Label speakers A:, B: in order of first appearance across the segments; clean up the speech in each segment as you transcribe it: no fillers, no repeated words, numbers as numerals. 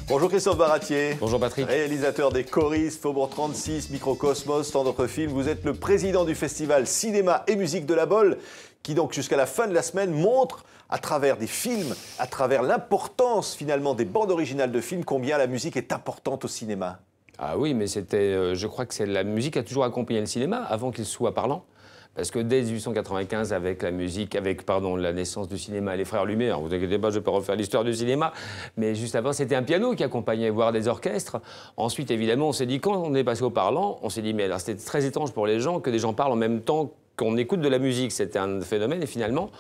A: Bonjour Christophe Baratier.
B: Bonjour Patrick.
A: Réalisateur des Choristes, Faubourg 36, Microcosmos, tant d'autres films. Vous êtes le président du festival Cinéma et Musique de la Baule, qui donc jusqu'à la fin de la semaine montre à travers des films, à travers l'importance finalement des bandes originales de films, combien la musique est importante au cinéma.
B: Ah oui, mais je crois que la musique a toujours accompagné le cinéma avant qu'il soit parlant. Parce que dès 1895, avec la musique, la naissance du cinéma, les frères Lumière, vous inquiétez pas, je ne vais pas refaire l'histoire du cinéma, mais juste avant, c'était un piano qui accompagnait, voire des orchestres. Ensuite, évidemment, on s'est dit, quand on est passé au parlant, on s'est dit, mais alors c'était très étrange pour les gens que des gens parlent en même temps qu'on écoute de la musique. C'était un phénomène, et finalement,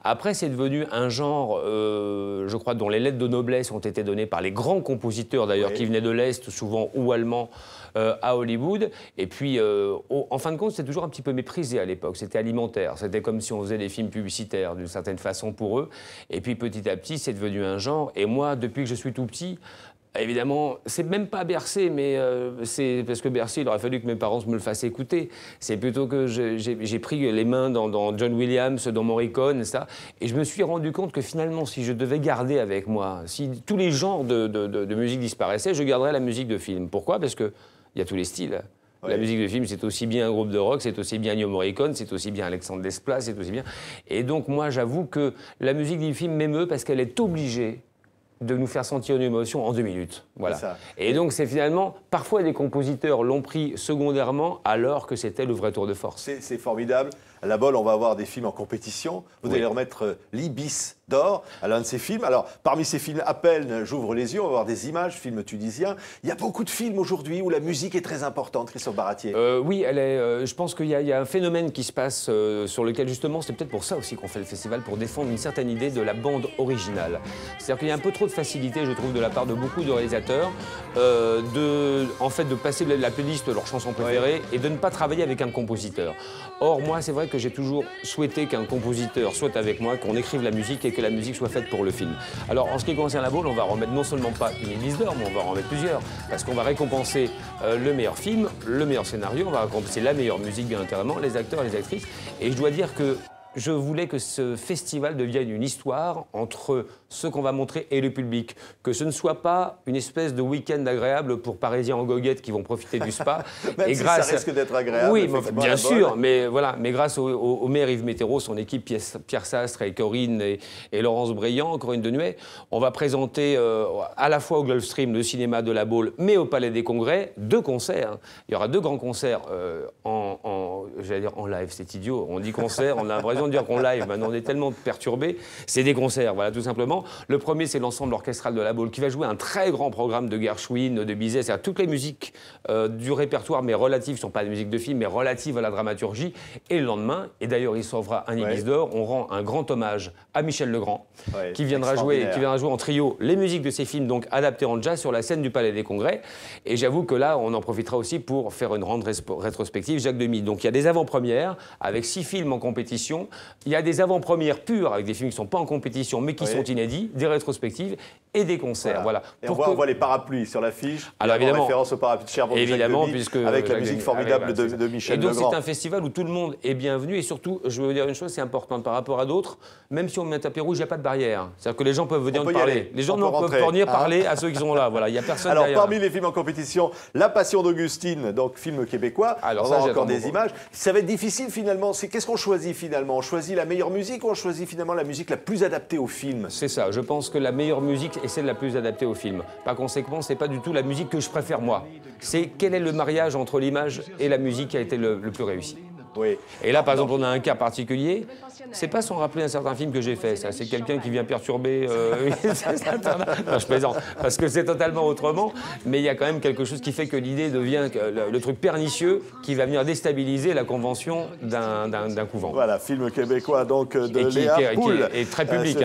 B: après, c'est devenu un genre, je crois, dont les lettres de noblesse ont été données par les grands compositeurs, d'ailleurs, qui venaient de l'Est, souvent, ou allemands, à Hollywood. Et puis, en fin de compte, c'était toujours un petit peu méprisé à l'époque. C'était alimentaire. C'était comme si on faisait des films publicitaires, d'une certaine façon, pour eux. Et puis, petit à petit, c'est devenu un genre. Et moi, depuis que je suis tout petit, évidemment, c'est même pas Bercé, mais c'est parce que Bercé, il aurait fallu que mes parents me le fassent écouter. C'est plutôt que j'ai pris les mains dans John Williams, dans Morricone, ça, et je me suis rendu compte que finalement, si je devais garder avec moi, si tous les genres de musique disparaissaient, je garderais la musique de film. Pourquoi? Parce qu'il y a tous les styles. Oui. La musique de film, c'est aussi bien un groupe de rock, c'est aussi bien Ennio Morricone, c'est aussi bien Alexandre Desplat, c'est aussi bien... Et donc, moi, j'avoue que la musique du film m'émeut parce qu'elle est obligée de nous faire sentir une émotion en 2 minutes. Voilà. Et donc, c'est finalement... Parfois, des compositeurs l'ont pris secondairement alors que c'était le vrai tour de force.
A: C'est formidable. À la Baule, on va avoir des films en compétition. Vous allez remettre l'Ibis d'or à l'un de ces films. Alors, parmi ces films, à peine j'ouvre les yeux, on va voir des images, films tunisiens. Il y a beaucoup de films aujourd'hui où la musique est très importante, Christophe Baratier.
B: Oui, je pense qu'il y a un phénomène qui se passe sur lequel, justement, c'est peut-être pour ça aussi qu'on fait le festival, pour défendre une certaine idée de la bande originale. C'est-à-dire qu'il y a un peu trop de facilité, je trouve, de la part de beaucoup de réalisateurs, de passer la playlist de leurs chansons préférées et de ne pas travailler avec un compositeur. Or, moi, c'est vrai que j'ai toujours souhaité qu'un compositeur soit avec moi, qu'on écrive la musique et que la musique soit faite pour le film. Alors, en ce qui concerne la Baule, on va remettre non seulement pas une Ibis d'or, mais on va en remettre plusieurs. Parce qu'on va récompenser le meilleur film, le meilleur scénario, on va récompenser la meilleure musique, bien évidemment, les acteurs et les actrices. Et je dois dire que je voulais que ce festival devienne une histoire entre ce qu'on va montrer et le public. Que ce ne soit pas une espèce de week-end agréable pour Parisiens en goguette qui vont profiter du spa.
A: Même si ça risque d'être agréable.
B: Oui, bien sûr, mais voilà. Mais grâce au maire Yves Météro, son équipe Pierre Sastre et Corinne et Laurence Briand, Corinne Denuet, on va présenter à la fois au Gulfstream, le cinéma de la Baule, mais au Palais des Congrès, 2 concerts. Il y aura 2 grands concerts j'allais dire en live, c'est idiot. On dit concert, on a l'impression de dire qu'on live. Maintenant, on est tellement perturbés. C'est des concerts, voilà, tout simplement. Le premier, c'est l'ensemble orchestral de la Baule qui va jouer un très grand programme de Gershwin, de Bizet, c'est-à-dire toutes les musiques du répertoire, mais relatives, ne sont pas des musiques de film, mais relatives à la dramaturgie. Et le lendemain, et d'ailleurs, il s'ouvra un Ibis d'or, on rend un grand hommage à Michel Legrand, qui viendra jouer en trio les musiques de ces films, donc adaptées en jazz sur la scène du Palais des Congrès. Et j'avoue que là, on en profitera aussi pour faire une grande rétrospective Jacques Demy. Donc il y a des avant-premières avec 6 films en compétition. Il y a des avant-premières pures avec des films qui ne sont pas en compétition mais qui sont inédits, des rétrospectives et des concerts. Voilà.
A: Et on voit les parapluies sur l'affiche.
B: Alors évidemment,
A: référence aux parapluies de Cherbourg,
B: évidemment,
A: puisque avec la musique formidable de Michel Legrand.
B: Et donc c'est un festival où tout le monde est bienvenu et surtout, je veux dire une chose, c'est important par rapport à d'autres, même si on met un tapis rouge, il n'y a pas de barrière. C'est-à-dire que les gens peuvent venir parler. Les gens peuvent venir parler à ceux qui sont là. Voilà, il n'y a personne derrière.
A: Alors parmi les films en compétition, La Passion d'Augustine, donc film québécois. Alors ça, encore des images. Ça va être difficile finalement. Qu'est-ce qu'on choisit finalement? On choisit la meilleure musique ou on choisit finalement la musique la plus adaptée au film?
B: C'est ça. Je pense que la meilleure musique est celle la plus adaptée au film. Par conséquent, c'est pas du tout la musique que je préfère moi. C'est quel est le mariage entre l'image et la musique qui a été le plus réussi.
A: Oui.
B: Et là, par exemple, on a un cas particulier. C'est pas sans rappeler un certain film que j'ai fait, ça. C'est quelqu'un qui vient perturber... non, je plaisante, parce que c'est totalement autrement. Mais il y a quand même quelque chose qui fait que l'idée devient le truc pernicieux qui va venir déstabiliser la convention d'un couvent.
A: Voilà, film québécois donc de Léa Poul.
B: Et très public,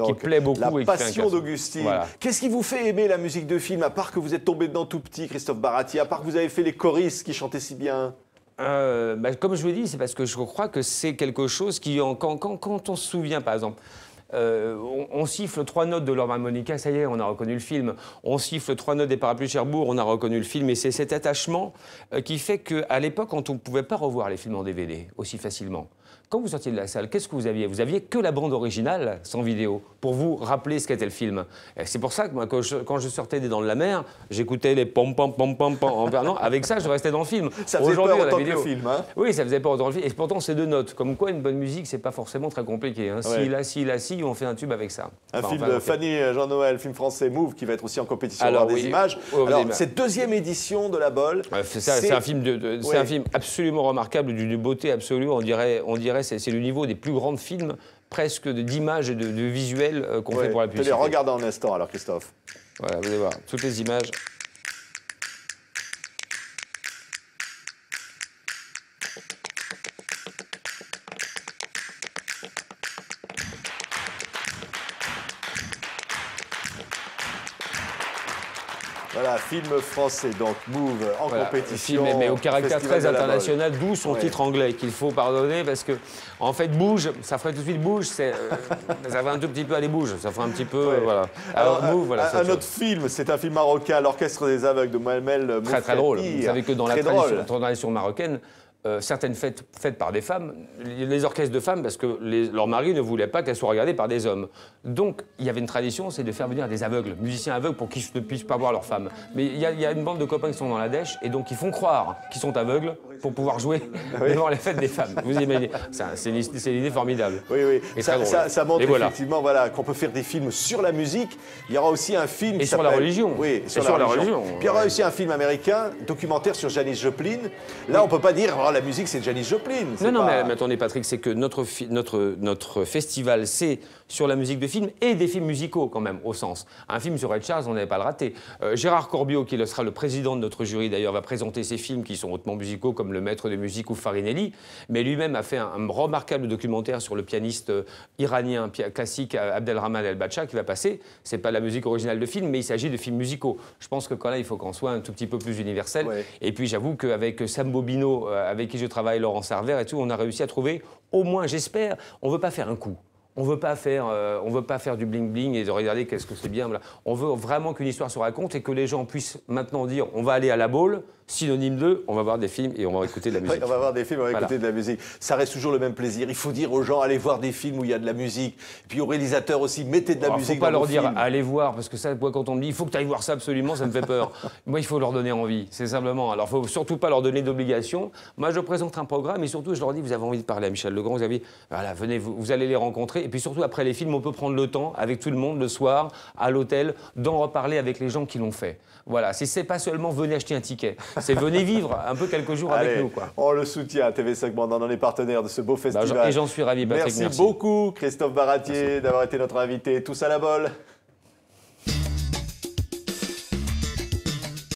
B: qui plaît beaucoup.
A: La Passion d'Augustine. Voilà. Qu'est-ce qui vous fait aimer la musique de film, à part que vous êtes tombé dedans tout petit, Christophe Baratier, à part que vous avez fait les choristes qui chantaient si bien?
B: Comme je vous dis, c'est parce que je crois que c'est quelque chose qui, quand on se souvient, par exemple, on siffle 3 notes de l'harmonica, ça y est, on a reconnu le film. On siffle 3 notes des Parapluies de Cherbourg, on a reconnu le film. Et c'est cet attachement qui fait qu'à l'époque, quand on ne pouvait pas revoir les films en DVD aussi facilement, Quand vous sortiez de la salle, qu'est-ce que vous aviez? Vous aviez que la bande originale, sans vidéo, pour vous rappeler ce qu'était le film. C'est pour ça que moi, quand je sortais des Dents de la Mer, j'écoutais les pom pom pom pom pom en permanence. Avec ça, je restais dans le film.
A: Ça faisait peur autant que le film, hein?
B: Oui, ça faisait peur autant que le film. Et pourtant, c'est 2 notes. Comme quoi, une bonne musique, c'est pas forcément très compliqué. Hein.
A: Ouais.
B: Si, on fait un tube avec ça.
A: Un film de Fanny Jean-Noël, film français Move, qui va être aussi en compétition
B: Alors,
A: des images.
B: Oui,
A: alors, cette 2e édition de La Bolle.
B: C'est un film c'est un film absolument remarquable, d'une beauté absolue. On dirait c'est le niveau des plus grands films, presque d'images et de visuels qu'on fait pour la publicité.
A: Regardez en instant, alors, Christophe.
B: Voilà, vous allez voir, toutes les images.
A: Voilà, film français, donc Move en compétition.
B: Mais au caractère très international, d'où son titre anglais, qu'il faut pardonner, parce que, en fait, Bouge, ça ferait tout de suite Bouge, ça ferait un tout petit peu aller Bouge, ça ferait un petit peu, voilà.
A: Alors Move, voilà. Un autre film, c'est un film marocain, L'Orchestre des Aveugles de Mohamed Moufati.
B: Très drôle. Vous savez que dans la tradition marocaine, certaines fêtes faites par des femmes, les orchestres de femmes, parce que leurs maris ne voulaient pas qu'elles soient regardées par des hommes. Donc, il y avait une tradition, c'est de faire venir des aveugles, musiciens aveugles, pour qu'ils ne puissent pas voir leurs femmes. Mais il y a une bande de copains qui sont dans la dèche, et donc ils font croire qu'ils sont aveugles pour pouvoir jouer devant les fêtes des femmes. Vous imaginez, c'est une idée formidable.
A: Oui, oui.
B: Et
A: ça montre effectivement qu'on peut faire des films sur la musique. Il y aura aussi un film
B: qui sur la religion.
A: Oui, sur la religion. Puis il y aura aussi un film américain, documentaire sur Janis Joplin. Là, on ne peut pas dire la musique, c'est Janis Joplin.
B: Non, mais attendez, Patrick, c'est que notre festival, c'est sur la musique de film et des films musicaux, quand même, au sens. Un film sur Ray Charles, on n'avait pas le raté. Gérard Corbiot, qui sera le président de notre jury, d'ailleurs, va présenter ses films qui sont hautement musicaux, comme Le Maître de musique ou Farinelli. Mais lui-même a fait un remarquable documentaire sur le pianiste iranien classique Abdelrahman El-Bacha, qui va passer. C'est pas la musique originale de film, mais il s'agit de films musicaux. Je pense que quand là, il faut qu'on soit un tout petit peu plus universel. Ouais. Et puis, j'avoue qu'avec Sam Bobino, avec qui je travaille, Laurent Sarver et tout, on a réussi à trouver, au moins, j'espère, on ne veut pas faire un coup. On veut pas faire du bling-bling et de regarder qu'est-ce que c'est bien. Voilà. On veut vraiment qu'une histoire se raconte et que les gens puissent maintenant dire on va aller à la Baule, synonyme de on va voir des films et on va écouter de la musique.
A: Oui, on va voir des films, on va écouter de la musique. Ça reste toujours le même plaisir. Il faut dire aux gens allez voir des films où il y a de la musique. Et puis aux réalisateurs aussi, mettez de la musique dans vos films. Il ne faut pas leur dire
B: allez voir, parce que ça, quand on me dit il faut que tu ailles voir ça absolument, ça me fait peur. Moi, il faut leur donner envie, c'est simplement. Alors, il ne faut surtout pas leur donner d'obligation. Moi, je présente un programme et surtout, je leur dis vous avez envie de parler à Michel Legrand, voilà, venez, vous allez les rencontrer. Et puis surtout, après les films, on peut prendre le temps avec tout le monde le soir, à l'hôtel, d'en reparler avec les gens qui l'ont fait. Voilà, c'est pas seulement venez acheter un ticket, c'est venez vivre un peu quelques jours avec nous. Quoi.
A: On le soutient, TV5 Monde, on est partenaire de ce beau festival.
B: Et j'en suis ravi, Patrick.
A: Merci beaucoup, Christophe Baratier, d'avoir été notre invité. Tous à la Bolle.